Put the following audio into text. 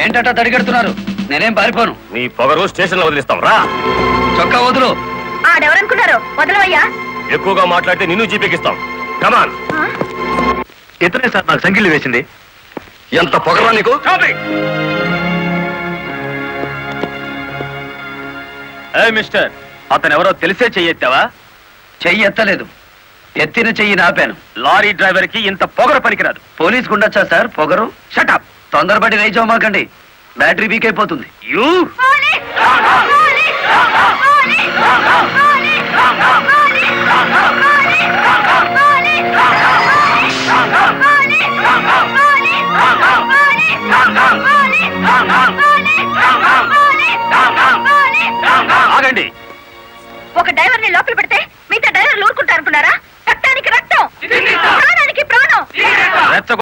ఏంటంట తడిగెడుతున్నారు? నేనేం పారిపోను. నీ పొగరు స్టేషన్ లో వదిలిస్తాం రా. చొక్కా వదులు. ఆడెవరనుకున్నారు? వదలవయ్యా. ఎక్కువగా మాట్లాడితే నిన్ను జీపీకిస్తాం. కమాన్. ఇతనే సార్ నాకు సంఖ్యలు వేసింది. ఎంత పొగరా నీకు? మిస్టర్, అతను ఎవరో తెలిసే చెయ్యెత్తావా? చెయ్యి ఎత్తలేదు, ఎత్తిన చెయ్యి నాపాను. లారీ డ్రైవర్ కి ఇంత పొగరు పనికిరాదు. పోలీస్ ఉండొచ్చా సార్ పొగరు? షటప్. తొందరపడి రైచోమాకండి, బ్యాటరీ వీక్ అయిపోతుంది. యూ